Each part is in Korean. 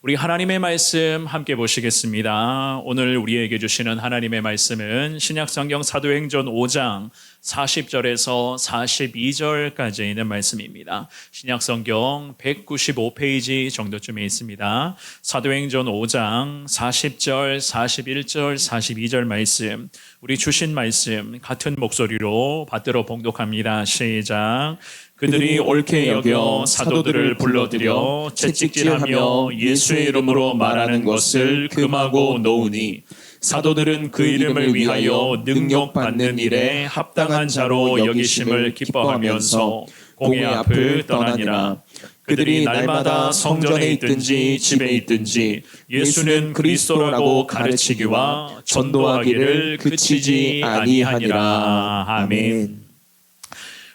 우리 하나님의 말씀 함께 보시겠습니다. 오늘 우리에게 주시는 하나님의 말씀은 신약성경 사도행전 5장 40절에서 42절까지 있는 말씀입니다. 신약성경 195페이지 정도쯤에 있습니다. 사도행전 5장 40절, 41절, 42절 말씀, 우리 주신 말씀 같은 목소리로 받들어 봉독합니다. 시작. 그들이 옳게 여겨 사도들을 불러들여 채찍질하며 예수의 이름으로 말하는 것을 금하고 놓으니 사도들은 그 이름을 위하여 능력받는 일에 합당한 자로 여기심을 기뻐하면서 공회 앞을 떠나니라. 그들이 날마다 성전에 있든지 집에 있든지 예수는 그리스도라고 가르치기와 전도하기를 그치지 아니하니라. 아멘.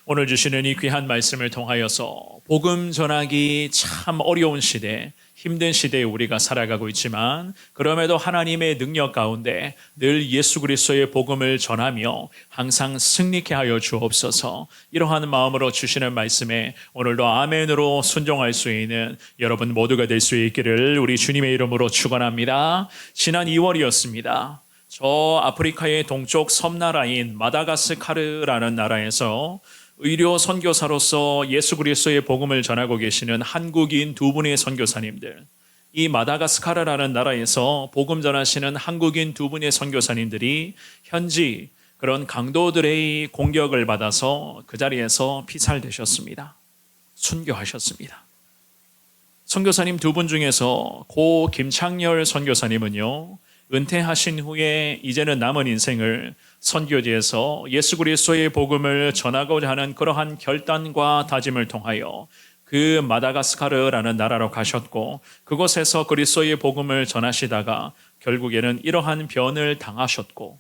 오늘 주시는 이 귀한 말씀을 통하여서 복음 전하기 참 어려운 시대, 힘든 시대에 우리가 살아가고 있지만 그럼에도 하나님의 능력 가운데 늘 예수 그리스도의 복음을 전하며 항상 승리케 하여 주옵소서. 이러한 마음으로 주시는 말씀에 오늘도 아멘으로 순종할 수 있는 여러분 모두가 될 수 있기를 우리 주님의 이름으로 축원합니다. 지난 2월이었습니다. 저 아프리카의 동쪽 섬나라인 마다가스카르라는 나라에서 의료 선교사로서 예수 그리스도의 복음을 전하고 계시는 한국인 두 분의 선교사님들, 이 마다가스카르라는 나라에서 복음 전하시는 한국인 두 분의 선교사님들이 현지 그런 강도들의 공격을 받아서 그 자리에서 피살되셨습니다. 순교하셨습니다. 선교사님 두 분 중에서 고 김창렬 선교사님은요, 은퇴하신 후에 이제는 남은 인생을 선교지에서 예수 그리스도의 복음을 전하고자 하는 그러한 결단과 다짐을 통하여 그 마다가스카르라는 나라로 가셨고 그곳에서 그리스도의 복음을 전하시다가 결국에는 이러한 변을 당하셨고,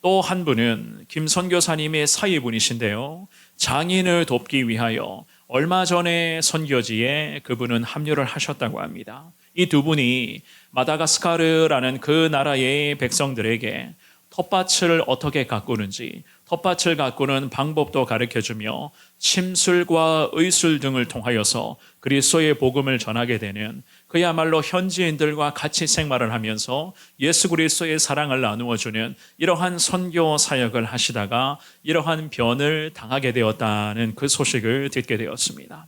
또 한 분은 김 선교사님의 사위분이신데요, 장인을 돕기 위하여 얼마 전에 선교지에 그분은 합류를 하셨다고 합니다. 이 두 분이 마다가스카르라는 그 나라의 백성들에게 텃밭을 어떻게 가꾸는지, 텃밭을 가꾸는 방법도 가르쳐주며 침술과 의술 등을 통하여서 그리스도의 복음을 전하게 되는, 그야말로 현지인들과 같이 생활을 하면서 예수 그리스도의 사랑을 나누어주는 이러한 선교 사역을 하시다가 이러한 변을 당하게 되었다는 그 소식을 듣게 되었습니다.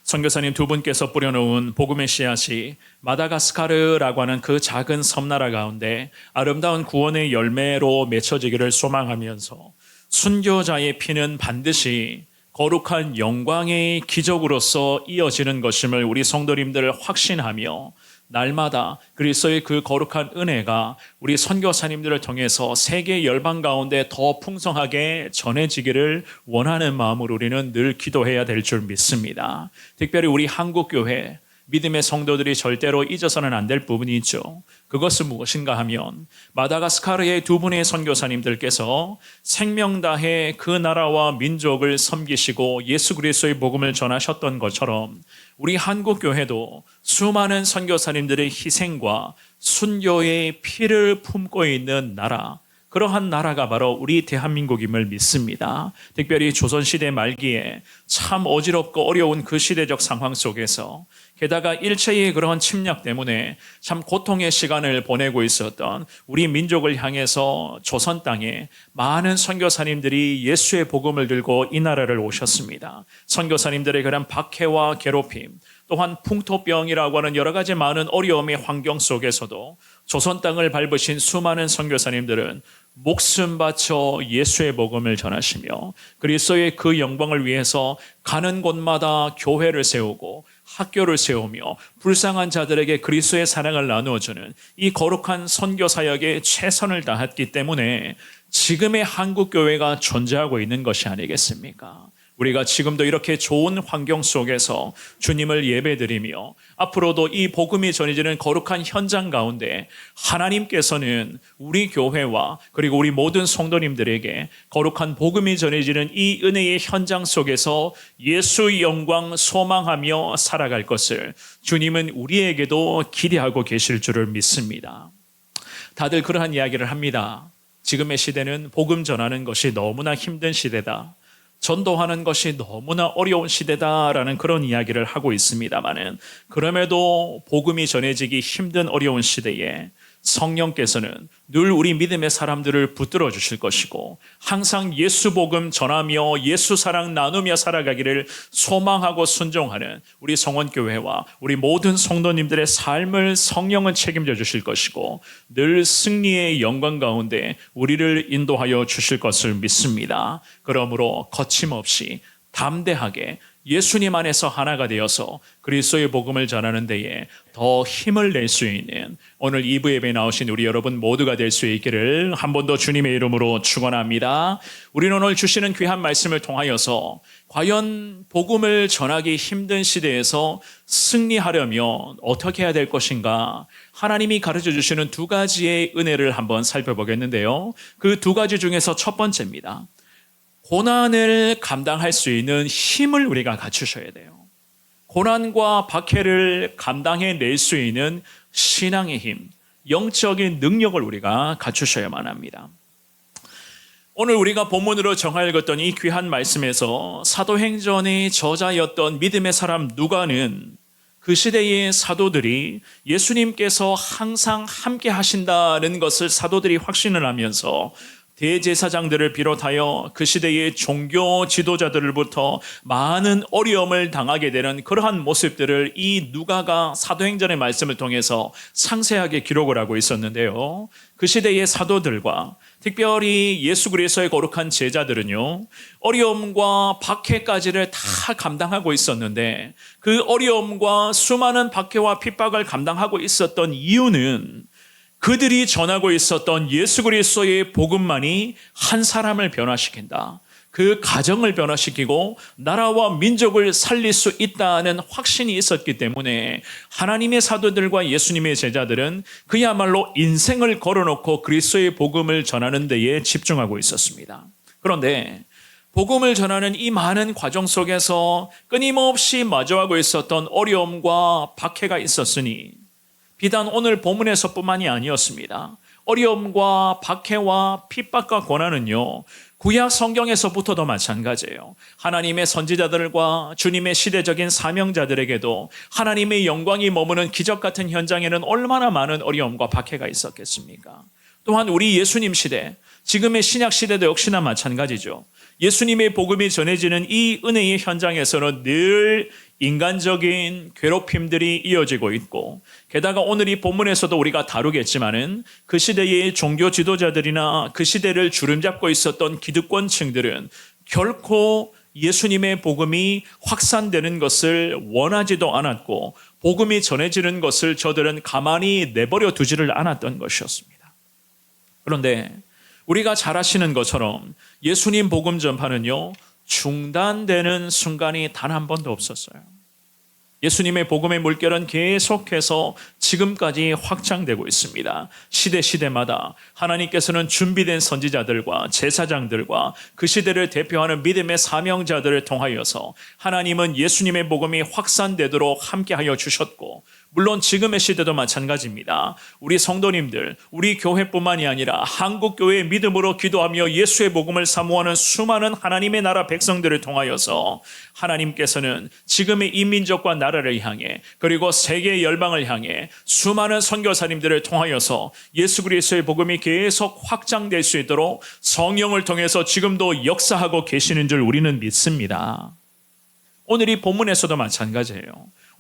선교사님 두 분께서 뿌려놓은 복음의 씨앗이 마다가스카르라고 하는 그 작은 섬나라 가운데 아름다운 구원의 열매로 맺혀지기를 소망하면서 순교자의 피는 반드시 거룩한 영광의 기적으로서 이어지는 것임을 우리 성도님들 확신하며 날마다 그리스도의 그 거룩한 은혜가 우리 선교사님들을 통해서 세계 열방 가운데 더 풍성하게 전해지기를 원하는 마음으로 우리는 늘 기도해야 될 줄 믿습니다. 특별히 우리 한국교회 믿음의 성도들이 절대로 잊어서는 안 될 부분이 있죠. 그것은 무엇인가 하면 마다가스카르의 두 분의 선교사님들께서 생명 다해 그 나라와 민족을 섬기시고 예수 그리스도의 복음을 전하셨던 것처럼 우리 한국교회도 수많은 선교사님들의 희생과 순교의 피를 품고 있는 나라, 그러한 나라가 바로 우리 대한민국임을 믿습니다. 특별히 조선시대 말기에 참 어지럽고 어려운 그 시대적 상황 속에서 게다가 일체의 그러한 침략 때문에 참 고통의 시간을 보내고 있었던 우리 민족을 향해서 조선 땅에 많은 선교사님들이 예수의 복음을 들고 이 나라를 오셨습니다. 선교사님들의 그런 박해와 괴롭힘, 또한 풍토병이라고 하는 여러 가지 많은 어려움의 환경 속에서도 조선 땅을 밟으신 수많은 선교사님들은 목숨 바쳐 예수의 복음을 전하시며 그리스도의 그 영광을 위해서 가는 곳마다 교회를 세우고 학교를 세우며 불쌍한 자들에게 그리스도의 사랑을 나누어주는 이 거룩한 선교 사역에 최선을 다했기 때문에 지금의 한국교회가 존재하고 있는 것이 아니겠습니까? 우리가 지금도 이렇게 좋은 환경 속에서 주님을 예배드리며 앞으로도 이 복음이 전해지는 거룩한 현장 가운데 하나님께서는 우리 교회와 그리고 우리 모든 성도님들에게 거룩한 복음이 전해지는 이 은혜의 현장 속에서 예수의 영광 소망하며 살아갈 것을 주님은 우리에게도 기대하고 계실 줄을 믿습니다. 다들 그러한 이야기를 합니다. 지금의 시대는 복음 전하는 것이 너무나 힘든 시대다. 전도하는 것이 너무나 어려운 시대다라는 그런 이야기를 하고 있습니다마는, 그럼에도 복음이 전해지기 힘든 어려운 시대에 성령께서는 늘 우리 믿음의 사람들을 붙들어 주실 것이고, 항상 예수 복음 전하며 예수 사랑 나누며 살아가기를 소망하고 순종하는 우리 성원교회와 우리 모든 성도님들의 삶을 성령은 책임져 주실 것이고, 늘 승리의 영광 가운데 우리를 인도하여 주실 것을 믿습니다. 그러므로 거침없이 담대하게 예수님 안에서 하나가 되어서 그리스도의 복음을 전하는 데에 더 힘을 낼 수 있는 오늘 2부 예배에 나오신 우리 여러분 모두가 될 수 있기를 한 번 더 주님의 이름으로 축원합니다. 우리는 오늘 주시는 귀한 말씀을 통하여서 과연 복음을 전하기 힘든 시대에서 승리하려면 어떻게 해야 될 것인가, 하나님이 가르쳐 주시는 두 가지의 은혜를 한번 살펴보겠는데요. 그 두 가지 중에서 첫 번째입니다. 고난을 감당할 수 있는 힘을 우리가 갖추셔야 돼요. 고난과 박해를 감당해낼 수 있는 신앙의 힘, 영적인 능력을 우리가 갖추셔야만 합니다. 오늘 우리가 본문으로 정하 읽었던 이 귀한 말씀에서 사도행전의 저자였던 믿음의 사람 누가는 그 시대의 사도들이 예수님께서 항상 함께 하신다는 것을 사도들이 확신을 하면서 대제사장들을 비롯하여 그 시대의 종교 지도자들로부터 많은 어려움을 당하게 되는 그러한 모습들을 이 누가가 사도행전의 말씀을 통해서 상세하게 기록을 하고 있었는데요. 그 시대의 사도들과 특별히 예수 그리스도의 거룩한 제자들은요, 어려움과 박해까지를 다 감당하고 있었는데, 그 어려움과 수많은 박해와 핍박을 감당하고 있었던 이유는 그들이 전하고 있었던 예수 그리스도의 복음만이 한 사람을 변화시킨다, 그 가정을 변화시키고 나라와 민족을 살릴 수 있다는 확신이 있었기 때문에 하나님의 사도들과 예수님의 제자들은 그야말로 인생을 걸어놓고 그리스도의 복음을 전하는 데에 집중하고 있었습니다. 그런데 복음을 전하는 이 많은 과정 속에서 끊임없이 마주하고 있었던 어려움과 박해가 있었으니, 비단 오늘 본문에서뿐만이 아니었습니다. 어려움과 박해와 핍박과 고난은요, 구약 성경에서부터도 마찬가지예요. 하나님의 선지자들과 주님의 시대적인 사명자들에게도 하나님의 영광이 머무는 기적 같은 현장에는 얼마나 많은 어려움과 박해가 있었겠습니까? 또한 우리 예수님 시대, 지금의 신약 시대도 역시나 마찬가지죠. 예수님의 복음이 전해지는 이 은혜의 현장에서는 늘 인간적인 괴롭힘들이 이어지고 있고, 게다가 오늘 이 본문에서도 우리가 다루겠지만은 그 시대의 종교 지도자들이나 그 시대를 주름잡고 있었던 기득권층들은 결코 예수님의 복음이 확산되는 것을 원하지도 않았고, 복음이 전해지는 것을 저들은 가만히 내버려 두지를 않았던 것이었습니다. 그런데 우리가 잘 아시는 것처럼 예수님 복음 전파는요, 중단되는 순간이 단 한 번도 없었어요. 예수님의 복음의 물결은 계속해서 지금까지 확장되고 있습니다. 시대마다 하나님께서는 준비된 선지자들과 제사장들과 그 시대를 대표하는 믿음의 사명자들을 통하여서 하나님은 예수님의 복음이 확산되도록 함께하여 주셨고, 물론 지금의 시대도 마찬가지입니다. 우리 성도님들, 우리 교회뿐만이 아니라 한국교회의 믿음으로 기도하며 예수의 복음을 사모하는 수많은 하나님의 나라 백성들을 통하여서 하나님께서는 지금의 이 민족과 나라를 향해, 그리고 세계 열방을 향해 수많은 선교사님들을 통하여서 예수 그리스도의 복음이 계속 확장될 수 있도록 성령을 통해서 지금도 역사하고 계시는 줄 우리는 믿습니다. 오늘 이 본문에서도 마찬가지예요.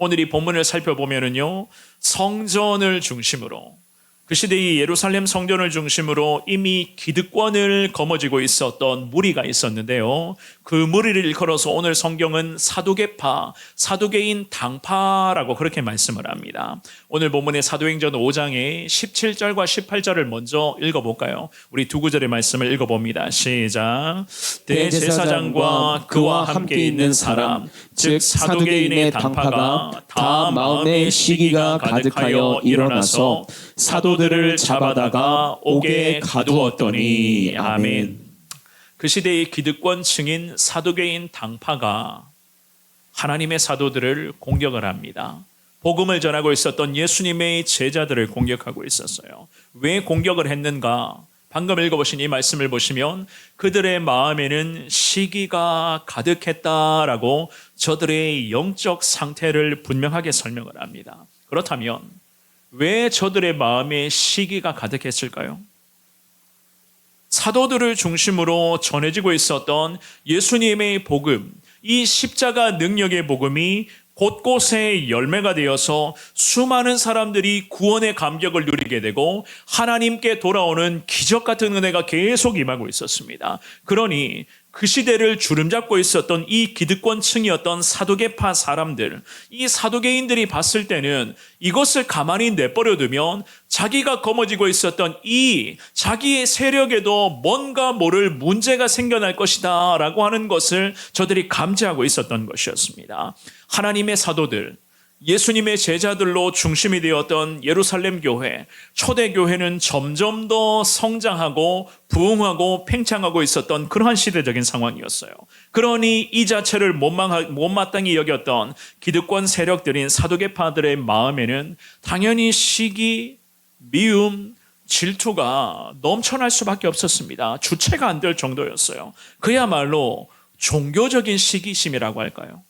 오늘 이 본문을 살펴보면은요, 성전을 중심으로, 그 시대의 예루살렘 성전을 중심으로 이미 기득권을 거머쥐고 있었던 무리가 있었는데요. 그 무리를 일컬어서 오늘 성경은 사두개파, 사두개인 당파라고 그렇게 말씀을 합니다. 오늘 본문의 사도행전 5장의 17절과 18절을 먼저 읽어볼까요? 우리 두 구절의 말씀을 읽어봅니다. 시작. 대제사장과 그와 함께 있는 사람, 즉 사두개인의 당파가 다 마음의 시기가 가득하여 일어나서 사도들을 잡아다가 옥에 가두었더니. 아멘. 그 시대의 기득권층인 사두개인 당파가 하나님의 사도들을 공격을 합니다. 복음을 전하고 있었던 예수님의 제자들을 공격하고 있었어요. 왜 공격을 했는가? 방금 읽어보신 이 말씀을 보시면 그들의 마음에는 시기가 가득했다라고 저들의 영적 상태를 분명하게 설명을 합니다. 그렇다면 왜 저들의 마음에 시기가 가득했을까요? 사도들을 중심으로 전해지고 있었던 예수님의 복음, 이 십자가 능력의 복음이 곳곳에 열매가 되어서 수많은 사람들이 구원의 감격을 누리게 되고 하나님께 돌아오는 기적 같은 은혜가 계속 임하고 있었습니다. 그러니 그 시대를 주름잡고 있었던 이 기득권층이었던 사두개파 사람들, 이 사두개인들이 봤을 때는 이것을 가만히 내버려 두면 자기가 거머쥐고 있었던 이 자기의 세력에도 뭔가 모를 문제가 생겨날 것이다 라고 하는 것을 저들이 감지하고 있었던 것이었습니다. 하나님의 사도들, 예수님의 제자들로 중심이 되었던 예루살렘 교회, 초대교회는 점점 더 성장하고 부흥하고 팽창하고 있었던 그러한 시대적인 상황이었어요. 그러니 이 자체를 못마땅히 여겼던 기득권 세력들인 사두개파들의 마음에는 당연히 시기, 미움, 질투가 넘쳐날 수밖에 없었습니다. 주체가 안 될 정도였어요. 그야말로 종교적인 시기심이라고 할까요?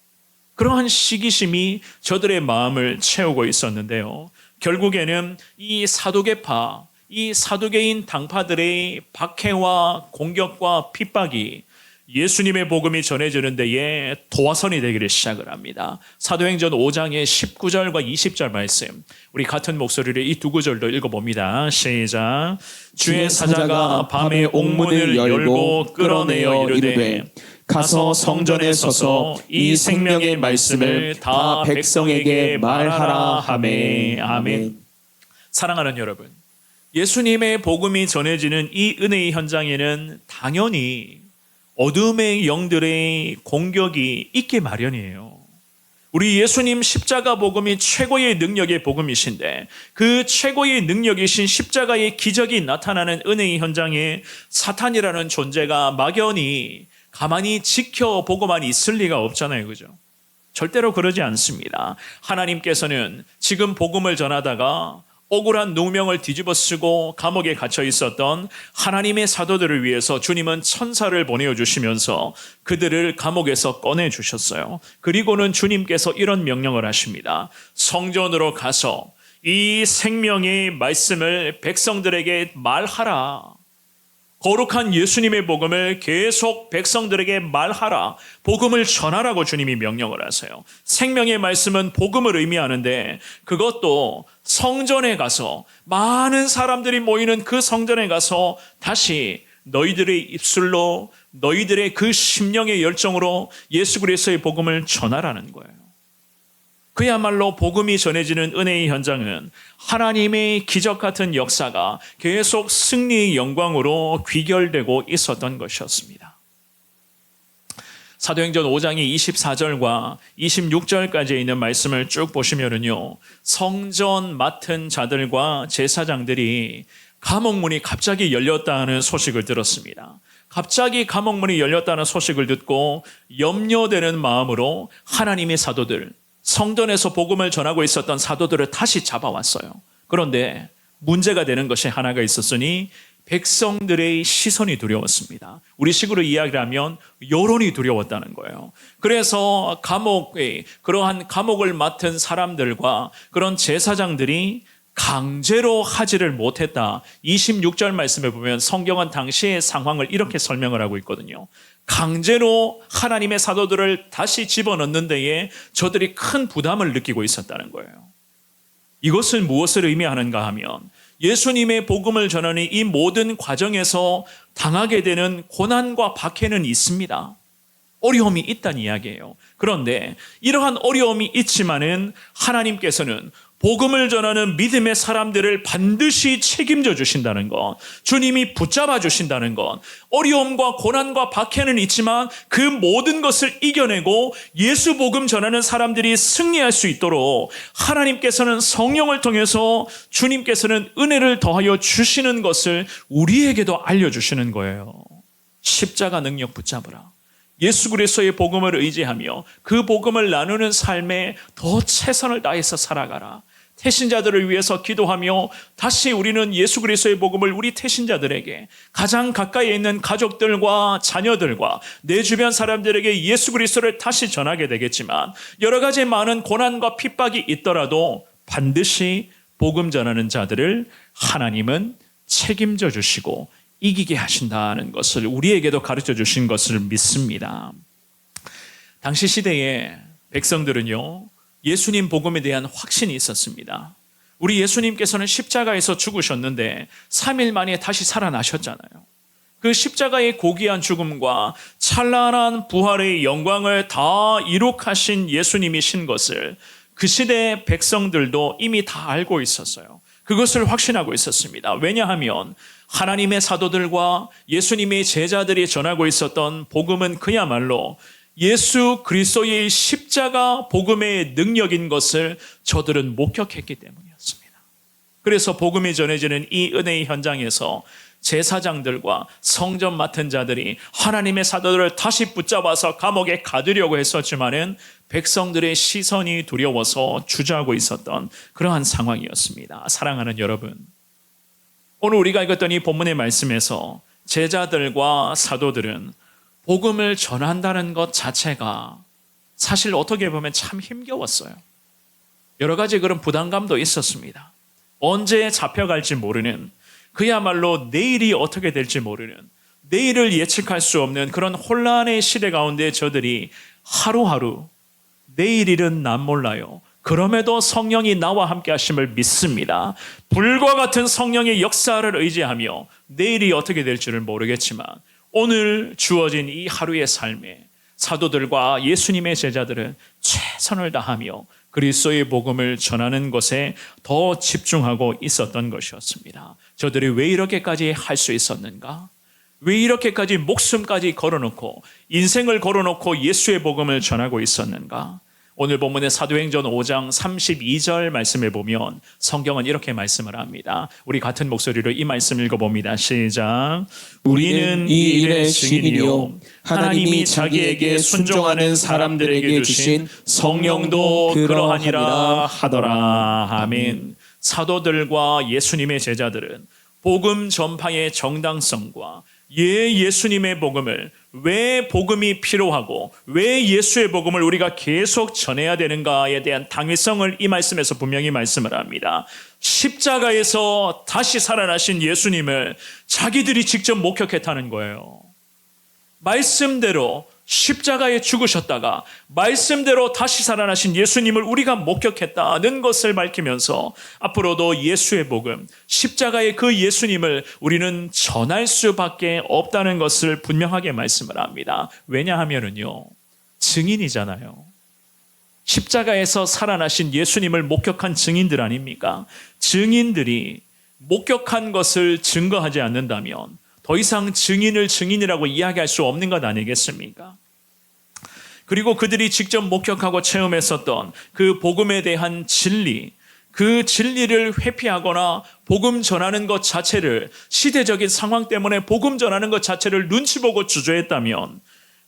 그러한 시기심이 저들의 마음을 채우고 있었는데요. 결국에는 이 사두개파, 이 사두개인 당파들의 박해와 공격과 핍박이 예수님의 복음이 전해지는 데에 도화선이 되기를 시작을 합니다. 사도행전 5장의 19절과 20절 말씀, 우리 같은 목소리로 이 두 구절도 읽어봅니다. 시작. 주의 사자가 밤에 옥문을 열고 끌어내어 이르되 가서 성전에 서서 이 생명의 말씀을 다 백성에게 말하라 하매. 아멘. 사랑하는 여러분, 예수님의 복음이 전해지는 이 은혜의 현장에는 당연히 어둠의 영들의 공격이 있게 마련이에요. 우리 예수님 십자가 복음이 최고의 능력의 복음이신데 그 최고의 능력이신 십자가의 기적이 나타나는 은혜의 현장에 사탄이라는 존재가 막연히 가만히 지켜보고만 있을 리가 없잖아요. 그죠? 절대로 그러지 않습니다. 하나님께서는 지금 복음을 전하다가 억울한 누명을 뒤집어 쓰고 감옥에 갇혀 있었던 하나님의 사도들을 위해서 주님은 천사를 보내주시면서 그들을 감옥에서 꺼내주셨어요. 그리고는 주님께서 이런 명령을 하십니다. 성전으로 가서 이 생명의 말씀을 백성들에게 말하라. 거룩한 예수님의 복음을 계속 백성들에게 말하라. 복음을 전하라고 주님이 명령을 하세요. 생명의 말씀은 복음을 의미하는데 그것도 성전에 가서 많은 사람들이 모이는 그 성전에 가서 다시 너희들의 입술로 너희들의 그 심령의 열정으로 예수 그리스도의 복음을 전하라는 거예요. 그야말로 복음이 전해지는 은혜의 현장은 하나님의 기적 같은 역사가 계속 승리의 영광으로 귀결되고 있었던 것이었습니다. 사도행전 5장의 24절과 26절까지 있는 말씀을 쭉 보시면은요, 성전 맡은 자들과 제사장들이 감옥문이 갑자기 열렸다는 소식을 들었습니다. 갑자기 감옥문이 열렸다는 소식을 듣고 염려되는 마음으로 하나님의 사도들, 성전에서 복음을 전하고 있었던 사도들을 다시 잡아왔어요. 그런데 문제가 되는 것이 하나가 있었으니 백성들의 시선이 두려웠습니다. 우리 식으로 이야기를 하면 여론이 두려웠다는 거예요. 그래서 그러한 감옥을 맡은 사람들과 그런 제사장들이 강제로 하지를 못했다. 26절 말씀에 보면 성경은 당시의 상황을 이렇게 설명을 하고 있거든요. 강제로 하나님의 사도들을 다시 집어넣는 데에 저들이 큰 부담을 느끼고 있었다는 거예요. 이것은 무엇을 의미하는가 하면 예수님의 복음을 전하는 이 모든 과정에서 당하게 되는 고난과 박해는 있습니다. 어려움이 있다는 이야기예요. 그런데 이러한 어려움이 있지만은 하나님께서는 복음을 전하는 믿음의 사람들을 반드시 책임져 주신다는 것, 주님이 붙잡아 주신다는 것, 어려움과 고난과 박해는 있지만 그 모든 것을 이겨내고 예수 복음 전하는 사람들이 승리할 수 있도록 하나님께서는 성령을 통해서 주님께서는 은혜를 더하여 주시는 것을 우리에게도 알려주시는 거예요. 십자가 능력 붙잡으라. 예수 그리스도의 복음을 의지하며 그 복음을 나누는 삶에 더 최선을 다해서 살아가라. 태신자들을 위해서 기도하며 다시 우리는 예수 그리스도의 복음을 우리 태신자들에게, 가장 가까이에 있는 가족들과 자녀들과 내 주변 사람들에게 예수 그리스도를 다시 전하게 되겠지만, 여러 가지 많은 고난과 핍박이 있더라도 반드시 복음 전하는 자들을 하나님은 책임져 주시고 이기게 하신다는 것을 우리에게도 가르쳐 주신 것을 믿습니다. 당시 시대에 백성들은요, 예수님 복음에 대한 확신이 있었습니다. 우리 예수님께서는 십자가에서 죽으셨는데 3일 만에 다시 살아나셨잖아요. 그 십자가의 고귀한 죽음과 찬란한 부활의 영광을 다 이룩하신 예수님이신 것을 그 시대의 백성들도 이미 다 알고 있었어요. 그것을 확신하고 있었습니다. 왜냐하면 하나님의 사도들과 예수님의 제자들이 전하고 있었던 복음은 그야말로 예수 그리스도의 십자가 복음의 능력인 것을 저들은 목격했기 때문이었습니다. 그래서 복음이 전해지는 이 은혜의 현장에서 제사장들과 성전 맡은 자들이 하나님의 사도들을 다시 붙잡아서 감옥에 가두려고 했었지만은 백성들의 시선이 두려워서 주저하고 있었던 그러한 상황이었습니다. 사랑하는 여러분, 오늘 우리가 읽었던 이 본문의 말씀에서 제자들과 사도들은 복음을 전한다는 것 자체가 사실 어떻게 보면 참 힘겨웠어요. 여러 가지 그런 부담감도 있었습니다. 언제 잡혀갈지 모르는, 그야말로 내일이 어떻게 될지 모르는, 내일을 예측할 수 없는 그런 혼란의 시대 가운데 저들이 하루하루 내일 일은 난 몰라요. 그럼에도 성령이 나와 함께 하심을 믿습니다. 불과 같은 성령의 역사를 의지하며 내일이 어떻게 될지를 모르겠지만 오늘 주어진 이 하루의 삶에 사도들과 예수님의 제자들은 최선을 다하며 그리스도의 복음을 전하는 것에 더 집중하고 있었던 것이었습니다. 저들이 왜 이렇게까지 할 수 있었는가? 왜 이렇게까지 목숨까지 걸어놓고 인생을 걸어놓고 예수의 복음을 전하고 있었는가? 오늘 본문의 사도행전 5장 32절 말씀에 보면 성경은 이렇게 말씀을 합니다. 우리 같은 목소리로 이 말씀 읽어봅니다. 시작. 우리는 이 일의 증인이요 하나님이 자기에게 순종하는 사람들에게 주신 성령도 그러하니라 하더라. 아멘. 사도들과 예수님의 제자들은 복음 전파의 정당성과 예수님의 복음을, 왜 복음이 필요하고 왜 예수의 복음을 우리가 계속 전해야 되는가에 대한 당위성을 이 말씀에서 분명히 말씀을 합니다. 십자가에서 다시 살아나신 예수님을 자기들이 직접 목격했다는 거예요. 말씀대로 십자가에 죽으셨다가 말씀대로 다시 살아나신 예수님을 우리가 목격했다는 것을 밝히면서 앞으로도 예수의 복음, 십자가의 그 예수님을 우리는 전할 수밖에 없다는 것을 분명하게 말씀을 합니다. 왜냐하면요, 증인이잖아요. 십자가에서 살아나신 예수님을 목격한 증인들 아닙니까? 증인들이 목격한 것을 증거하지 않는다면 더 이상 증인을 증인이라고 이야기할 수 없는 것 아니겠습니까? 그리고 그들이 직접 목격하고 체험했었던 그 복음에 대한 진리, 그 진리를 회피하거나 복음 전하는 것 자체를, 시대적인 상황 때문에 복음 전하는 것 자체를 눈치 보고 주저했다면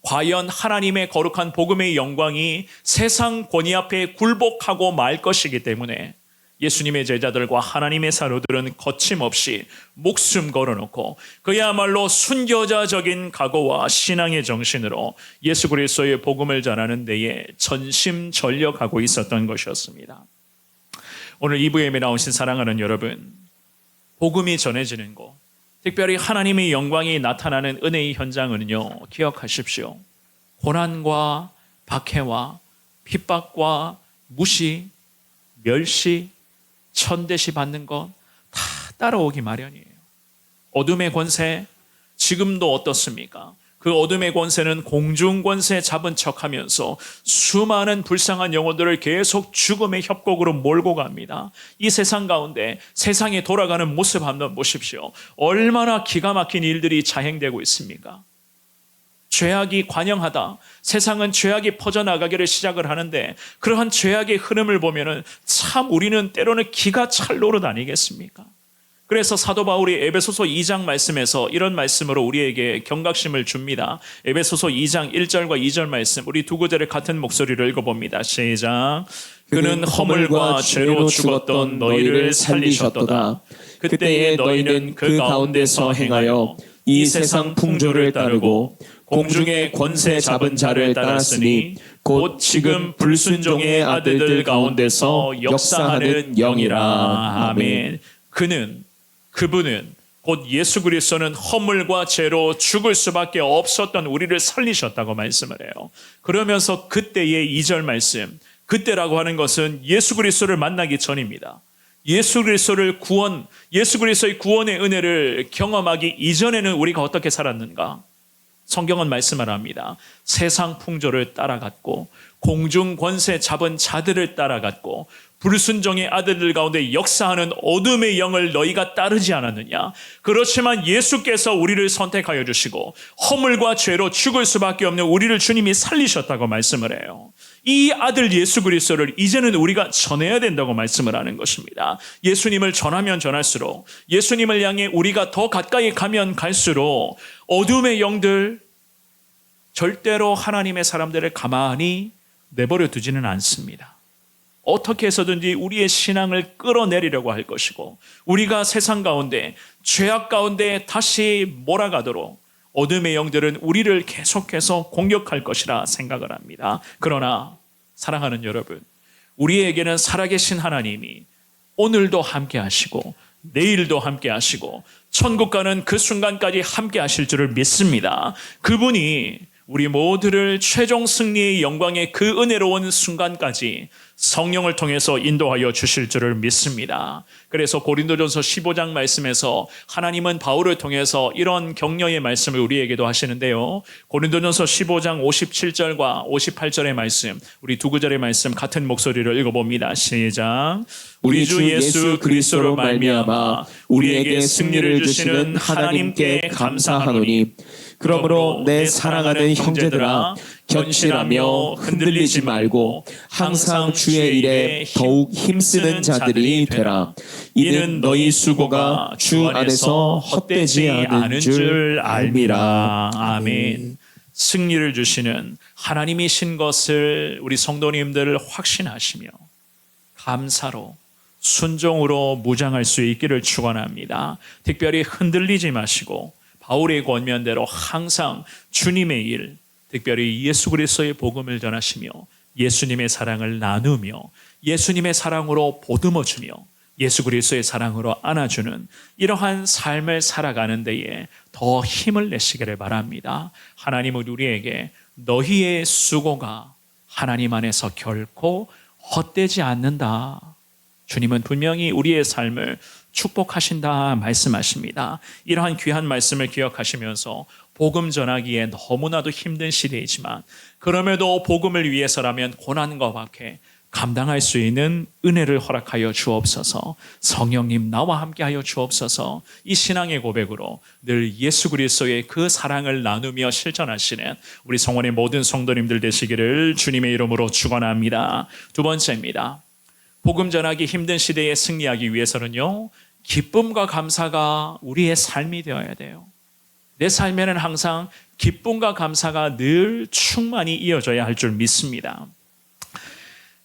과연 하나님의 거룩한 복음의 영광이 세상 권위 앞에 굴복하고 말 것이기 때문에 예수님의 제자들과 하나님의 사도들은 거침없이 목숨 걸어놓고 그야말로 순교자적인 각오와 신앙의 정신으로 예수 그리스도의 복음을 전하는 데에 전심전력하고 있었던 것이었습니다. 오늘 2부 예배 나오신 사랑하는 여러분, 복음이 전해지는 곳, 특별히 하나님의 영광이 나타나는 은혜의 현장은요, 기억하십시오. 고난과 박해와 핍박과 무시, 멸시, 천대시 받는 것 다 따라오기 마련이에요. 어둠의 권세, 지금도 어떻습니까? 그 어둠의 권세는 공중 권세 잡은 척하면서 수많은 불쌍한 영혼들을 계속 죽음의 협곡으로 몰고 갑니다. 이 세상 가운데 세상에 돌아가는 모습 한번 보십시오. 얼마나 기가 막힌 일들이 자행되고 있습니까? 죄악이 관영하다. 세상은 죄악이 퍼져나가기를 시작을 하는데 그러한 죄악의 흐름을 보면은 참 우리는 때로는 기가 찰 노릇 아니겠습니까? 그래서 사도 바울이 에베소서 2장 말씀에서 이런 말씀으로 우리에게 경각심을 줍니다. 에베소서 2장 1절과 2절 말씀, 우리 두 구절을 같은 목소리로 읽어봅니다. 시작. 그는 허물과 죄로 죽었던 너희를 살리셨도다. 그때에 너희는 그 가운데서 행하여 이 세상 풍조를 따르고 공중의 권세 잡은 자를 따랐으니 곧 지금 불순종의 아들들 가운데서 역사하는 영이라. 아멘. 그분은 곧 예수 그리스도는 허물과 죄로 죽을 수밖에 없었던 우리를 살리셨다고 말씀을 해요. 그러면서 그때의 2절 말씀, 그때라고 하는 것은 예수 그리스도를 만나기 전입니다. 예수 그리스도의 구원의 은혜를 경험하기 이전에는 우리가 어떻게 살았는가? 성경은 말씀을 합니다. 세상 풍조를 따라갔고 공중 권세 잡은 자들을 따라갔고 불순종의 아들들 가운데 역사하는 어둠의 영을 너희가 따르지 않았느냐? 그렇지만 예수께서 우리를 선택하여 주시고 허물과 죄로 죽을 수밖에 없는 우리를 주님이 살리셨다고 말씀을 해요. 이 아들 예수 그리스도를 이제는 우리가 전해야 된다고 말씀을 하는 것입니다. 예수님을 전하면 전할수록, 예수님을 향해 우리가 더 가까이 가면 갈수록 어둠의 영들 절대로 하나님의 사람들을 가만히 내버려 두지는 않습니다. 어떻게 해서든지 우리의 신앙을 끌어내리려고 할 것이고 우리가 세상 가운데 죄악 가운데 다시 몰아가도록 어둠의 영들은 우리를 계속해서 공격할 것이라 생각을 합니다. 그러나 사랑하는 여러분, 우리에게는 살아계신 하나님이 오늘도 함께 하시고 내일도 함께 하시고 천국 가는 그 순간까지 함께 하실 줄을 믿습니다. 그분이 우리 모두를 최종 승리의 영광의 그 은혜로운 순간까지 성령을 통해서 인도하여 주실 줄을 믿습니다. 그래서 고린도전서 15장 말씀에서 하나님은 바울을 통해서 이런 격려의 말씀을 우리에게도 하시는데요. 고린도전서 15장 57절과 58절의 말씀, 우리 두 구절의 말씀 같은 목소리로 읽어봅니다. 시작. 우리 주 예수 그리스도로 말미암아 우리에게 승리를 주시는 하나님께 감사하노니 그러므로 내 사랑하는 형제들아 견실하며 흔들리지 말고 항상 주의 일에 더욱 힘쓰는 자들이 되라. 이는 너희 수고가 주 안에서 헛되지 않은 줄 알미라. 아멘. 승리를 주시는 하나님이신 것을 우리 성도님들 확신하시며 감사로 순종으로 무장할 수 있기를 축원합니다. 특별히 흔들리지 마시고 바울의 권면대로 항상 주님의 일, 특별히 예수 그리스도의 복음을 전하시며 예수님의 사랑을 나누며 예수님의 사랑으로 보듬어주며 예수 그리스도의 사랑으로 안아주는 이러한 삶을 살아가는 데에 더 힘을 내시기를 바랍니다. 하나님은 우리에게 너희의 수고가 하나님 안에서 결코 헛되지 않는다. 주님은 분명히 우리의 삶을 축복하신다 말씀하십니다. 이러한 귀한 말씀을 기억하시면서 복음 전하기에 너무나도 힘든 시대이지만 그럼에도 복음을 위해서라면 고난과 박해 감당할 수 있는 은혜를 허락하여 주옵소서. 성령님 나와 함께하여 주옵소서. 이 신앙의 고백으로 늘 예수 그리스도의 그 사랑을 나누며 실천하시는 우리 성원의 모든 성도님들 되시기를 주님의 이름으로 축원합니다. 두 번째입니다. 복음 전하기 힘든 시대에 승리하기 위해서는요, 기쁨과 감사가 우리의 삶이 되어야 돼요. 내 삶에는 항상 기쁨과 감사가 늘 충만히 이어져야 할 줄 믿습니다.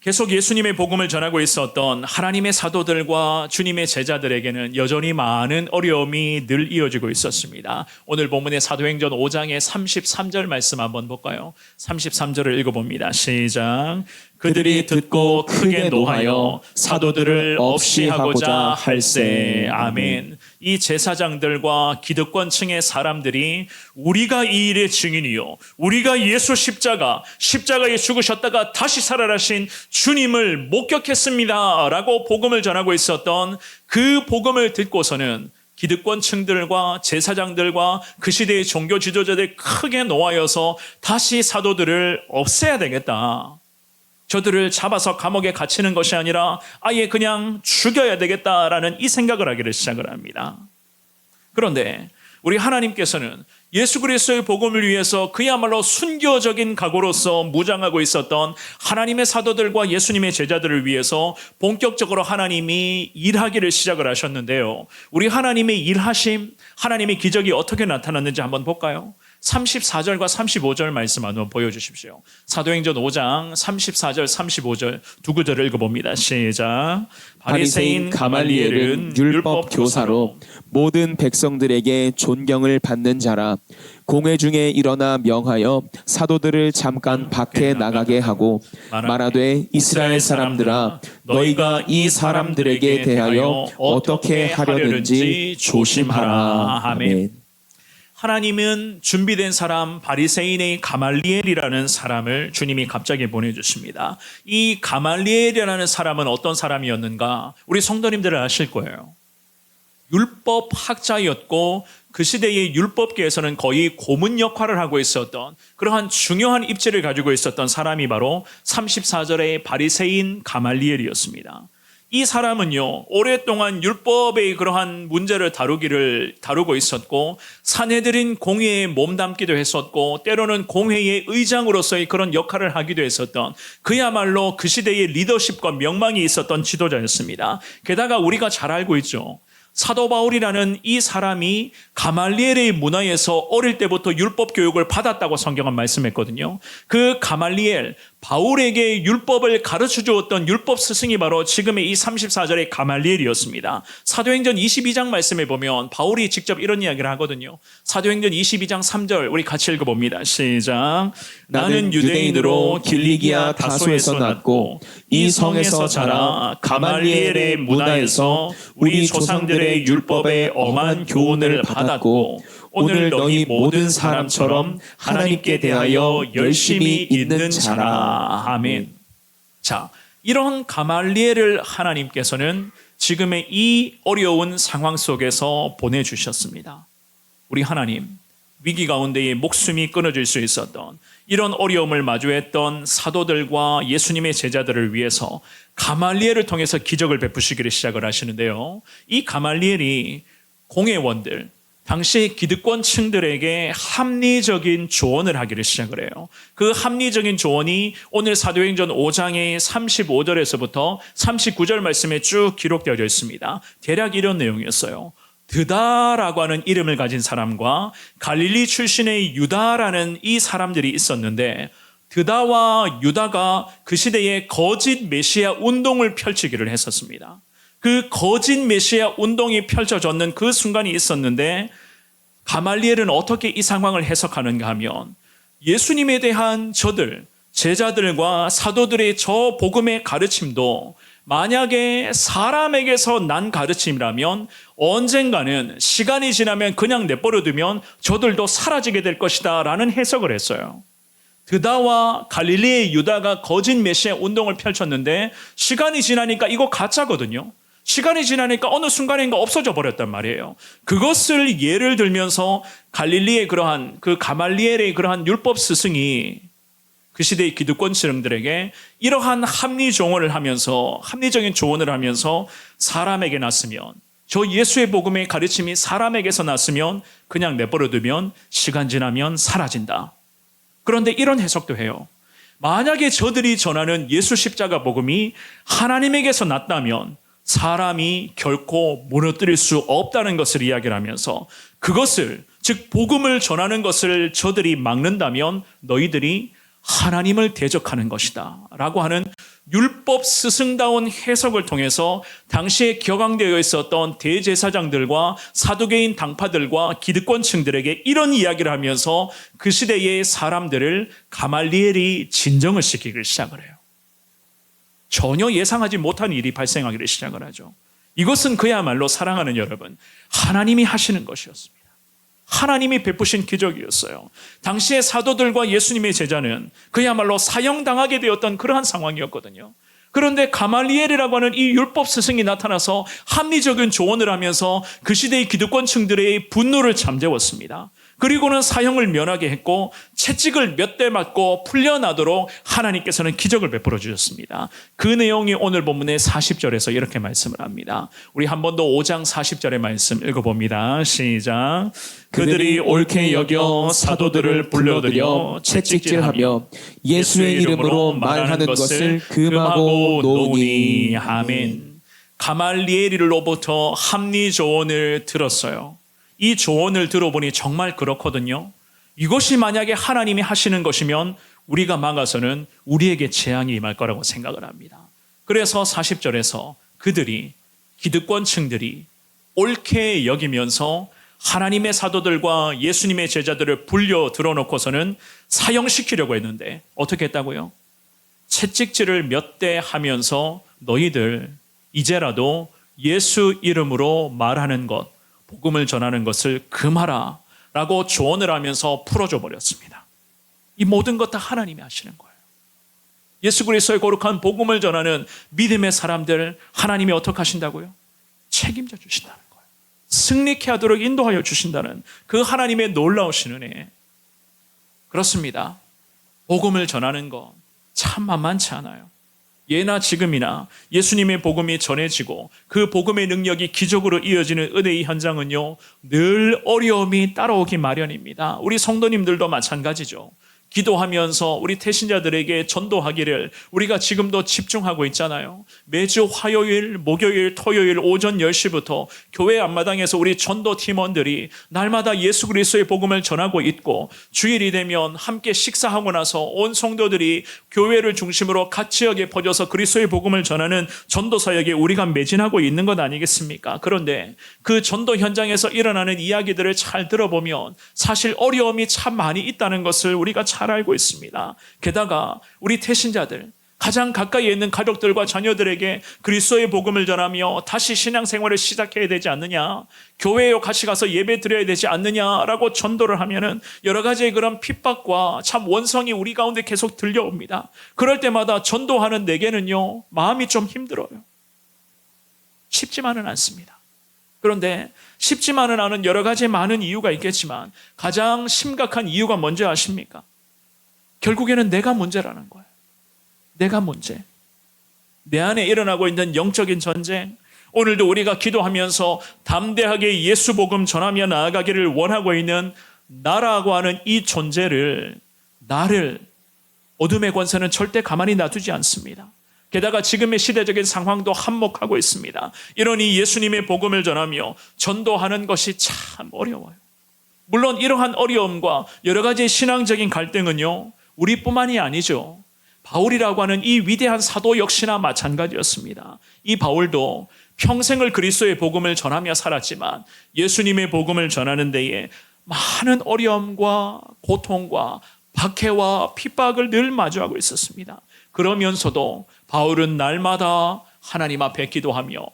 계속 예수님의 복음을 전하고 있었던 하나님의 사도들과 주님의 제자들에게는 여전히 많은 어려움이 늘 이어지고 있었습니다. 오늘 본문의 사도행전 5장의 33절 말씀 한번 볼까요? 33절을 읽어봅니다. 시작. 그들이 듣고 크게 노하여 사도들을 없이 하고자 할세. 아멘. 이 제사장들과 기득권층의 사람들이 우리가 이 일의 증인이요, 우리가 예수 십자가에 죽으셨다가 다시 살아나신 주님을 목격했습니다 라고 복음을 전하고 있었던 그 복음을 듣고서는 기득권층들과 제사장들과 그 시대의 종교 지도자들이 크게 노하여서 다시 사도들을 없애야 되겠다, 저들을 잡아서 감옥에 갇히는 것이 아니라 아예 그냥 죽여야 되겠다라는 이 생각을 하기를 시작을 합니다. 그런데 우리 하나님께서는 예수 그리스도의 복음을 위해서 그야말로 순교적인 각오로서 무장하고 있었던 하나님의 사도들과 예수님의 제자들을 위해서 본격적으로 하나님이 일하기를 시작을 하셨는데요. 우리 하나님의 일하심, 하나님의 기적이 어떻게 나타났는지 한번 볼까요? 34절과 35절 말씀 한번 보여주십시오. 사도행전 5장 34절 35절 두 구절을 읽어봅니다. 시작. 바리새인 가말리엘은 율법 교사로 모든 백성들에게 존경을 받는 자라. 공회 중에 일어나 명하여 사도들을 잠깐 밖에 나가게 하고 말하되 이스라엘 사람들아 너희가 이 사람들에게 대하여 어떻게 하려는지 조심하라. 아멘. 하나님은 준비된 사람 바리새인의 가말리엘이라는 사람을 주님이 갑자기 보내주십니다. 이 가말리엘이라는 사람은 어떤 사람이었는가? 우리 성도님들은 아실 거예요. 율법 학자였고 그 시대의 율법계에서는 거의 고문 역할을 하고 있었던 그러한 중요한 입지를 가지고 있었던 사람이 바로 34절의 바리새인 가말리엘이었습니다. 이 사람은요, 오랫동안 율법의 그러한 문제를 다루고 있었고, 사내들인 공회에 몸담기도 했었고, 때로는 공회의 의장으로서의 그런 역할을 하기도 했었던 그야말로 그 시대의 리더십과 명망이 있었던 지도자였습니다. 게다가 우리가 잘 알고 있죠. 사도 바울이라는 이 사람이 가말리엘의 문화에서 어릴 때부터 율법 교육을 받았다고 성경은 말씀했거든요. 그 가말리엘, 바울에게 율법을 가르쳐 주었던 율법 스승이 바로 지금의 이 34절의 가말리엘이었습니다. 사도행전 22장 말씀에 보면 바울이 직접 이런 이야기를 하거든요. 사도행전 22장 3절 우리 같이 읽어봅니다. 시작. 나는 유대인으로 길리기아 다소에서 났고 이 성에서 자라 가말리엘의 문화에서 우리 조상들의 율법에 엄한 교훈을 받았고 오늘 너희 모든 사람처럼 하나님께 대하여 열심히 있는 자라. 아멘. 자, 이런 가말리엘을 하나님께서는 지금의 이 어려운 상황 속에서 보내주셨습니다. 우리 하나님, 위기 가운데에 목숨이 끊어질 수 있었던 이런 어려움을 마주했던 사도들과 예수님의 제자들을 위해서 가말리엘을 통해서 기적을 베푸시기를 시작을 하시는데요. 이 가말리엘이 공회원들, 당시 기득권층들에게 합리적인 조언을 하기를 시작을 해요. 그 합리적인 조언이 오늘 사도행전 5장의 35절에서부터 39절 말씀에 쭉 기록되어 있습니다. 대략 이런 내용이었어요. 드다라고 하는 이름을 가진 사람과 갈릴리 출신의 유다라는 이 사람들이 있었는데 드다와 유다가 그 시대에 거짓 메시아 운동을 펼치기를 했었습니다. 그 거짓 메시아 운동이 펼쳐졌는 그 순간이 있었는데 가말리엘은 어떻게 이 상황을 해석하는가 하면 예수님에 대한 저들, 제자들과 사도들의 저 복음의 가르침도 만약에 사람에게서 난 가르침이라면 언젠가는 시간이 지나면 그냥 내버려두면 저들도 사라지게 될 것이다 라는 해석을 했어요. 드다와 갈릴리의 유다가 거짓 메시아 운동을 펼쳤는데 시간이 지나니까 이거 가짜거든요. 시간이 지나니까 어느 순간인가 없어져 버렸단 말이에요. 그것을 예를 들면서 갈릴리의 그러한 그 가말리엘의 그러한 율법 스승이 그 시대의 기득권층들에게 이러한 합리적인 조언을 하면서 사람에게 났으면 저 예수의 복음의 가르침이 사람에게서 났으면 그냥 내버려두면 시간 지나면 사라진다. 그런데 이런 해석도 해요. 만약에 저들이 전하는 예수 십자가 복음이 하나님에게서 났다면 사람이 결코 무너뜨릴 수 없다는 것을 이야기를 하면서 그것을 즉 복음을 전하는 것을 저들이 막는다면 너희들이 하나님을 대적하는 것이다 라고 하는 율법 스승다운 해석을 통해서 당시에 격앙되어 있었던 대제사장들과 사두개인 당파들과 기득권층들에게 이런 이야기를 하면서 그 시대의 사람들을 가말리엘이 진정을 시키기 시작을 해요. 전혀 예상하지 못한 일이 발생하기를 시작을 하죠. 이것은 그야말로 사랑하는 여러분, 하나님이 하시는 것이었습니다. 하나님이 베푸신 기적이었어요. 당시의 사도들과 예수님의 제자는 그야말로 사형당하게 되었던 그러한 상황이었거든요. 그런데 가말리엘이라고 하는 이 율법 스승이 나타나서 합리적인 조언을 하면서 그 시대의 기득권층들의 분노를 잠재웠습니다. 그리고는 사형을 면하게 했고 채찍을 몇 대 맞고 풀려나도록 하나님께서는 기적을 베풀어 주셨습니다. 그 내용이 오늘 본문의 40절에서 이렇게 말씀을 합니다. 우리 한 번 더 5장 40절의 말씀 읽어봅니다. 시작. 그들이 옳게 여겨 사도들을 불러들여 채찍질하며 예수의 이름으로 말하는 것을 금하고 놓으니. 아멘. 가말리엘로부터 합리 조언을 들었어요. 이 조언을 들어보니 정말 그렇거든요. 이것이 만약에 하나님이 하시는 것이면 우리가 막아서는 우리에게 재앙이 임할 거라고 생각을 합니다. 그래서 40절에서 그들이, 기득권층들이 옳게 여기면서 하나님의 사도들과 예수님의 제자들을 불려 들어놓고서는 사형시키려고 했는데 어떻게 했다고요? 채찍질을 몇 대 하면서 너희들 이제라도 예수 이름으로 말하는 것, 복음을 전하는 것을 금하라 라고 조언을 하면서 풀어줘 버렸습니다. 이 모든 것 다 하나님이 하시는 거예요. 예수 그리스도의 거룩한 복음을 전하는 믿음의 사람들 하나님이 어떻게 하신다고요? 책임져 주신다는 거예요. 승리케 하도록 인도하여 주신다는 그 하나님의 놀라우신 은혜. 그렇습니다. 복음을 전하는 것 참 만만치 않아요. 예나 지금이나 예수님의 복음이 전해지고 그 복음의 능력이 기적으로 이어지는 은혜의 현장은요, 늘 어려움이 따라오기 마련입니다. 우리 성도님들도 마찬가지죠. 기도하면서 우리 태신자들에게 전도하기를 우리가 지금도 집중하고 있잖아요. 매주 화요일, 목요일, 토요일 오전 10시부터 교회 앞마당에서 우리 전도 팀원들이 날마다 예수 그리스도의 복음을 전하고 있고, 주일이 되면 함께 식사하고 나서 온 성도들이 교회를 중심으로 각 지역에 퍼져서 그리스도의 복음을 전하는 전도 사역에 우리가 매진하고 있는 것 아니겠습니까? 그런데 그 전도 현장에서 일어나는 이야기들을 잘 들어보면 사실 어려움이 참 많이 있다는 것을 우리가 잘 알고 있습니다. 게다가 우리 태신자들, 가장 가까이에 있는 가족들과 자녀들에게 그리스도의 복음을 전하며 다시 신앙생활을 시작해야 되지 않느냐, 교회에 같이 가서 예배 드려야 되지 않느냐라고 전도를 하면은 여러 가지의 그런 핍박과 참 원성이 우리 가운데 계속 들려옵니다. 그럴 때마다 전도하는 내게는요, 마음이 좀 힘들어요. 쉽지만은 않습니다. 그런데 쉽지만은 않은 여러 가지 많은 이유가 있겠지만 가장 심각한 이유가 뭔지 아십니까? 결국에는 내가 문제라는 거예요. 내가 문제. 내 안에 일어나고 있는 영적인 전쟁. 오늘도 우리가 기도하면서 담대하게 예수 복음 전하며 나아가기를 원하고 있는 나라고 하는 이 존재를, 나를 어둠의 권세는 절대 가만히 놔두지 않습니다. 게다가 지금의 시대적인 상황도 한몫하고 있습니다. 이러니 예수님의 복음을 전하며 전도하는 것이 참 어려워요. 물론 이러한 어려움과 여러 가지 신앙적인 갈등은요, 우리뿐만이 아니죠. 바울이라고 하는 이 위대한 사도 역시나 마찬가지였습니다. 이 바울도 평생을 그리스도의 복음을 전하며 살았지만 예수님의 복음을 전하는 데에 많은 어려움과 고통과 박해와 핍박을 늘 마주하고 있었습니다. 그러면서도 바울은 날마다 하나님 앞에 기도하며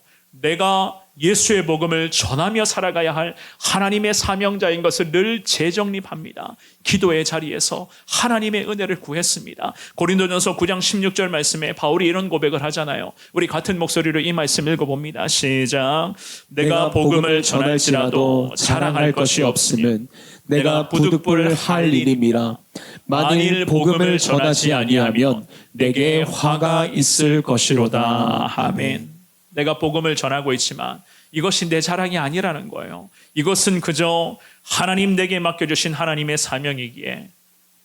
내가 예수의 복음을 전하며 살아가야 할 하나님의 사명자인 것을 늘 재정립합니다. 기도의 자리에서 하나님의 은혜를 구했습니다. 고린도전서 9장 16절 말씀에 바울이 이런 고백을 하잖아요. 우리 같은 목소리로 이 말씀 읽어봅니다. 시작. 내가 복음을 전할지라도 자랑할 것이 없으면 내가 부득불 할 일임이라. 만일 복음을 전하지 아니하면 내게 화가 있을 것이로다. 아멘. 내가 복음을 전하고 있지만 이것이 내 자랑이 아니라는 거예요. 이것은 그저 하나님 내게 맡겨주신 하나님의 사명이기에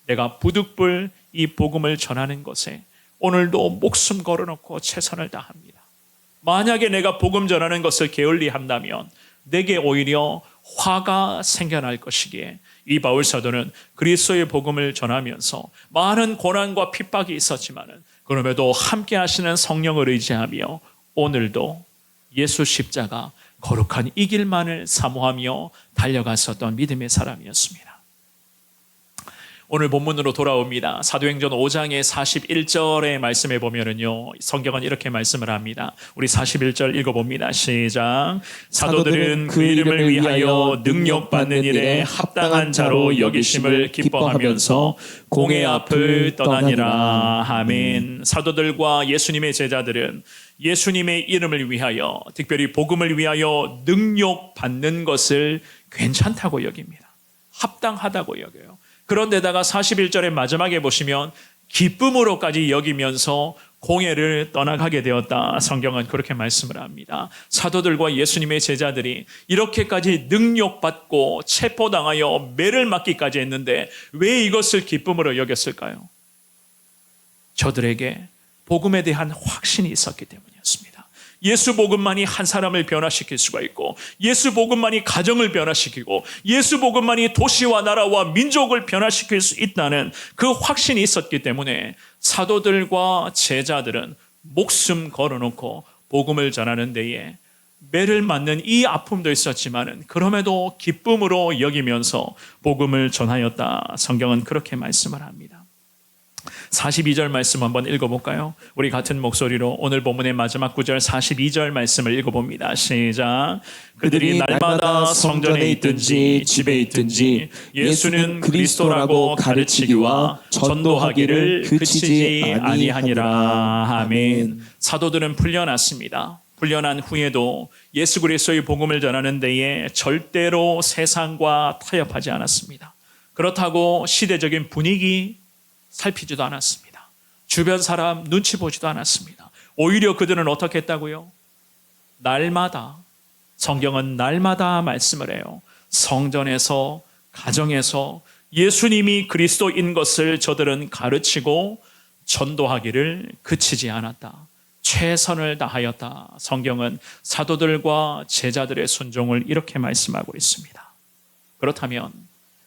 내가 부득불 이 복음을 전하는 것에 오늘도 목숨 걸어놓고 최선을 다합니다. 만약에 내가 복음 전하는 것을 게을리한다면 내게 오히려 화가 생겨날 것이기에 이 바울 사도는 그리스도의 복음을 전하면서 많은 고난과 핍박이 있었지만은 그럼에도 함께 하시는 성령을 의지하며 오늘도 예수 십자가 거룩한 이 길만을 사모하며 달려갔었던 믿음의 사람이었습니다. 오늘 본문으로 돌아옵니다. 사도행전 5장의 41절의 말씀에 보면은요, 성경은 이렇게 말씀을 합니다. 우리 41절 읽어봅니다. 시작. 사도들은 그 이름을 위하여 능력받는 일에 합당한 자로 여기심을 기뻐하면서 공회 앞을 떠나니라. 아멘. 사도들과 예수님의 제자들은 예수님의 이름을 위하여, 특별히 복음을 위하여 능력받는 것을 괜찮다고 여깁니다. 합당하다고 여겨요. 그런데다가 41절의 마지막에 보시면 기쁨으로까지 여기면서 공회를 떠나가게 되었다. 성경은 그렇게 말씀을 합니다. 사도들과 예수님의 제자들이 이렇게까지 능력받고 체포당하여 매를 맞기까지 했는데 왜 이것을 기쁨으로 여겼을까요? 저들에게 복음에 대한 확신이 있었기 때문이었습니다. 예수 복음만이 한 사람을 변화시킬 수가 있고, 예수 복음만이 가정을 변화시키고, 예수 복음만이 도시와 나라와 민족을 변화시킬 수 있다는 그 확신이 있었기 때문에 사도들과 제자들은 목숨 걸어놓고 복음을 전하는 데에 매를 맞는 이 아픔도 있었지만 그럼에도 기쁨으로 여기면서 복음을 전하였다. 성경은 그렇게 말씀을 합니다. 42절 말씀 한번 읽어볼까요? 우리 같은 목소리로 오늘 본문의 마지막 구절 42절 말씀을 읽어봅니다. 시작. 그들이 날마다 성전에 있든지 집에 있든지 예수는 그리스도라고 가르치기와 전도하기를 그치지 아니하니라. 아멘. 사도들은 풀려났습니다. 풀려난 후에도 예수 그리스도의 복음을 전하는 데에 절대로 세상과 타협하지 않았습니다. 그렇다고 시대적인 분위기 살피지도 않았습니다. 주변 사람 눈치 보지도 않았습니다. 오히려 그들은 어떻게 했다고요? 날마다, 성경은 날마다 말씀을 해요. 성전에서, 가정에서 예수님이 그리스도인 것을 저들은 가르치고 전도하기를 그치지 않았다. 최선을 다하였다. 성경은 사도들과 제자들의 순종을 이렇게 말씀하고 있습니다. 그렇다면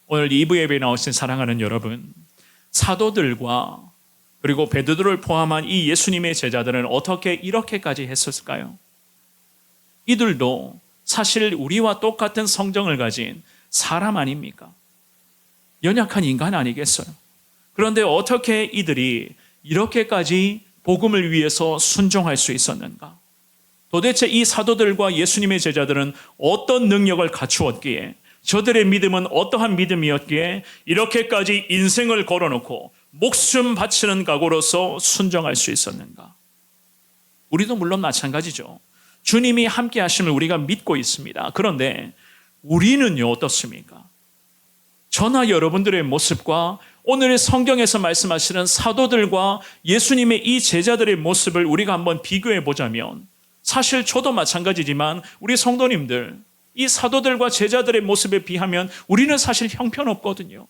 오늘 2부 예배에 나오신 사랑하는 여러분, 사도들과 그리고 베드로를 포함한 이 예수님의 제자들은 어떻게 이렇게까지 했었을까요? 이들도 사실 우리와 똑같은 성정을 가진 사람 아닙니까? 연약한 인간 아니겠어요? 그런데 어떻게 이들이 이렇게까지 복음을 위해서 순종할 수 있었는가? 도대체 이 사도들과 예수님의 제자들은 어떤 능력을 갖추었기에, 저들의 믿음은 어떠한 믿음이었기에 이렇게까지 인생을 걸어놓고 목숨 바치는 각오로서 순종할 수 있었는가? 우리도 물론 마찬가지죠. 주님이 함께 하심을 우리가 믿고 있습니다. 그런데 우리는요, 어떻습니까? 저나 여러분들의 모습과 오늘 성경에서 말씀하시는 사도들과 예수님의 이 제자들의 모습을 우리가 한번 비교해 보자면, 사실 저도 마찬가지지만 우리 성도님들, 이 사도들과 제자들의 모습에 비하면 우리는 사실 형편없거든요.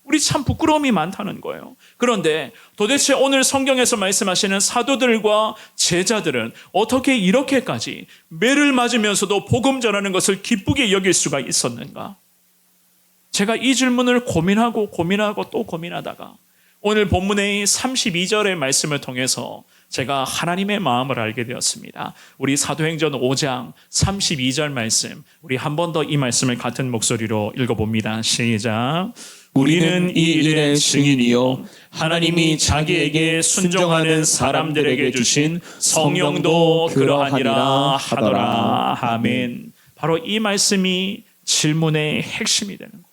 우리 참 부끄러움이 많다는 거예요. 그런데 도대체 오늘 성경에서 말씀하시는 사도들과 제자들은 어떻게 이렇게까지 매를 맞으면서도 복음 전하는 것을 기쁘게 여길 수가 있었는가? 제가 이 질문을 고민하고 또 고민하다가 오늘 본문의 32절의 말씀을 통해서 제가 하나님의 마음을 알게 되었습니다. 우리 사도행전 5장 32절 말씀, 우리 한 번 더 이 말씀을 같은 목소리로 읽어봅니다. 시작. 우리는 이 일의 증인이요 하나님이 자기에게 순종하는 사람들에게 주신 성령도 그러하니라 하더라. 아멘. 바로 이 말씀이 질문의 핵심이 되는 거예요.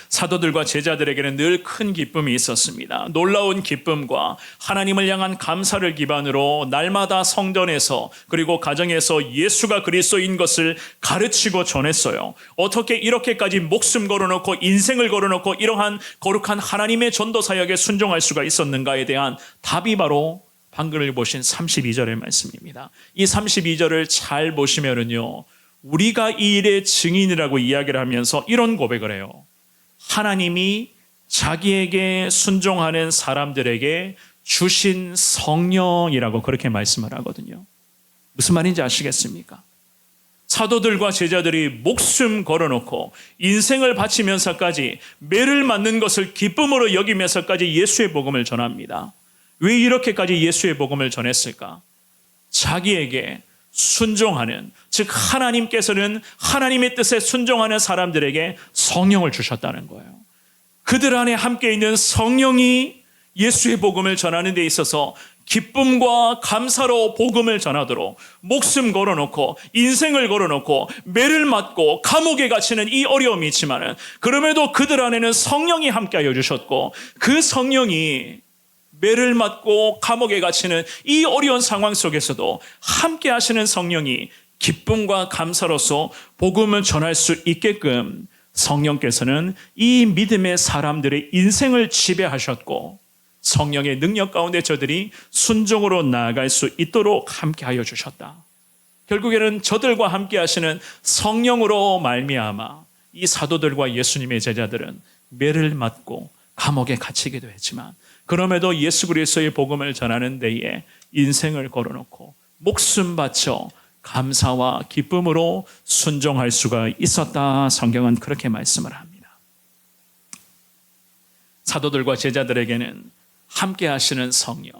사도들과 제자들에게는 늘 큰 기쁨이 있었습니다. 놀라운 기쁨과 하나님을 향한 감사를 기반으로 날마다 성전에서 그리고 가정에서 예수가 그리스도인 것을 가르치고 전했어요. 어떻게 이렇게까지 목숨 걸어놓고 인생을 걸어놓고 이러한 거룩한 하나님의 전도 사역에 순종할 수가 있었는가에 대한 답이 바로 방금 보신 32절의 말씀입니다. 이 32절을 잘 보시면은요, 우리가 이 일의 증인이라고 이야기를 하면서 이런 고백을 해요. 하나님이 자기에게 순종하는 사람들에게 주신 성령이라고 그렇게 말씀을 하거든요. 무슨 말인지 아시겠습니까? 사도들과 제자들이 목숨 걸어놓고 인생을 바치면서까지 매를 맞는 것을 기쁨으로 여기면서까지 예수의 복음을 전합니다. 왜 이렇게까지 예수의 복음을 전했을까? 자기에게 순종하는, 즉 하나님께서는 하나님의 뜻에 순종하는 사람들에게 성령을 주셨다는 거예요. 그들 안에 함께 있는 성령이 예수의 복음을 전하는 데 있어서 기쁨과 감사로 복음을 전하도록 목숨 걸어놓고 인생을 걸어놓고 매를 맞고 감옥에 갇히는 이 어려움이 있지만 그럼에도 그들 안에는 성령이 함께하여 주셨고, 그 성령이 매를 맞고 감옥에 갇히는 이 어려운 상황 속에서도 함께 하시는 성령이 기쁨과 감사로서 복음을 전할 수 있게끔 성령께서는 이 믿음의 사람들의 인생을 지배하셨고, 성령의 능력 가운데 저들이 순종으로 나아갈 수 있도록 함께하여 주셨다. 결국에는 저들과 함께 하시는 성령으로 말미암아 이 사도들과 예수님의 제자들은 매를 맞고 감옥에 갇히기도 했지만 그럼에도 예수 그리스도의 복음을 전하는 데에 인생을 걸어놓고 목숨 바쳐 감사와 기쁨으로 순종할 수가 있었다. 성경은 그렇게 말씀을 합니다. 사도들과 제자들에게는 함께 하시는 성령,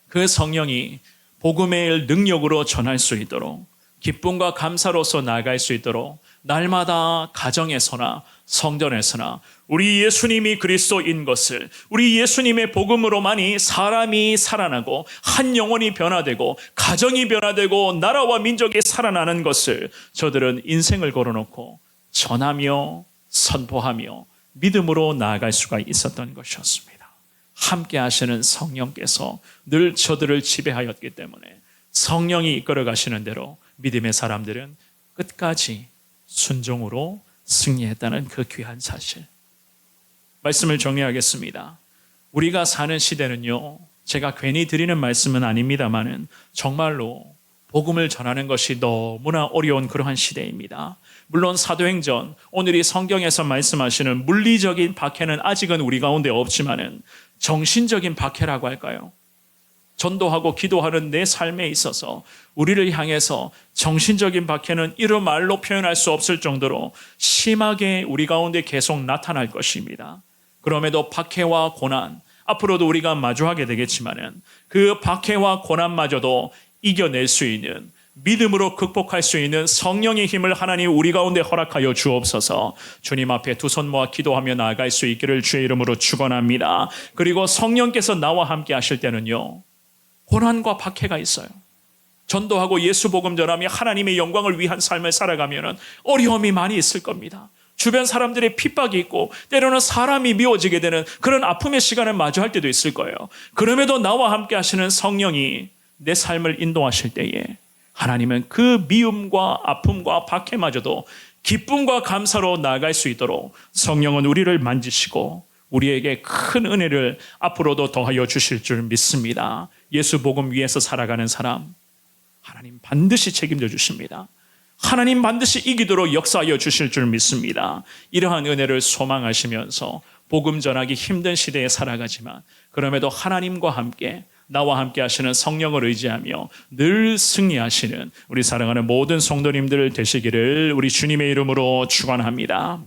그 성령이 복음의 능력으로 전할 수 있도록 기쁨과 감사로서 나아갈 수 있도록 날마다 가정에서나 성전에서나 우리 예수님이 그리스도인 것을, 우리 예수님의 복음으로만이 사람이 살아나고 한 영혼이 변화되고 가정이 변화되고 나라와 민족이 살아나는 것을 저들은 인생을 걸어놓고 전하며 선포하며 믿음으로 나아갈 수가 있었던 것이었습니다. 함께 하시는 성령께서 늘 저들을 지배하였기 때문에 성령이 이끌어 가시는 대로 믿음의 사람들은 끝까지 순종으로 승리했다는 그 귀한 사실. 말씀을 정리하겠습니다. 우리가 사는 시대는요, 제가 괜히 드리는 말씀은 아닙니다만은 정말로 복음을 전하는 것이 너무나 어려운 그러한 시대입니다. 물론 사도행전, 오늘이 성경에서 말씀하시는 물리적인 박해는 아직은 우리 가운데 없지만은 정신적인 박해라고 할까요? 전도하고 기도하는 내 삶에 있어서 우리를 향해서 정신적인 박해는 이루 말로 표현할 수 없을 정도로 심하게 우리 가운데 계속 나타날 것입니다. 그럼에도 박해와 고난, 앞으로도 우리가 마주하게 되겠지만은 그 박해와 고난마저도 이겨낼 수 있는, 믿음으로 극복할 수 있는 성령의 힘을 하나님 우리 가운데 허락하여 주옵소서. 주님 앞에 두 손 모아 기도하며 나아갈 수 있기를 주의 이름으로 축원합니다. 그리고 성령께서 나와 함께 하실 때는요, 고난과 박해가 있어요. 전도하고 예수 복음 전하며 하나님의 영광을 위한 삶을 살아가면 어려움이 많이 있을 겁니다. 주변 사람들의 핍박이 있고 때로는 사람이 미워지게 되는 그런 아픔의 시간을 마주할 때도 있을 거예요. 그럼에도 나와 함께 하시는 성령이 내 삶을 인도하실 때에 하나님은 그 미움과 아픔과 박해마저도 기쁨과 감사로 나아갈 수 있도록 성령은 우리를 만지시고 우리에게 큰 은혜를 앞으로도 더하여 주실 줄 믿습니다. 예수 복음 위에서 살아가는 사람, 하나님 반드시 책임져 주십니다. 하나님 반드시 이기도록 역사하여 주실 줄 믿습니다. 이러한 은혜를 소망하시면서 복음 전하기 힘든 시대에 살아가지만 그럼에도 하나님과 함께 나와 함께 하시는 성령을 의지하며 늘 승리하시는 우리 사랑하는 모든 성도님들 되시기를 우리 주님의 이름으로 축원합니다.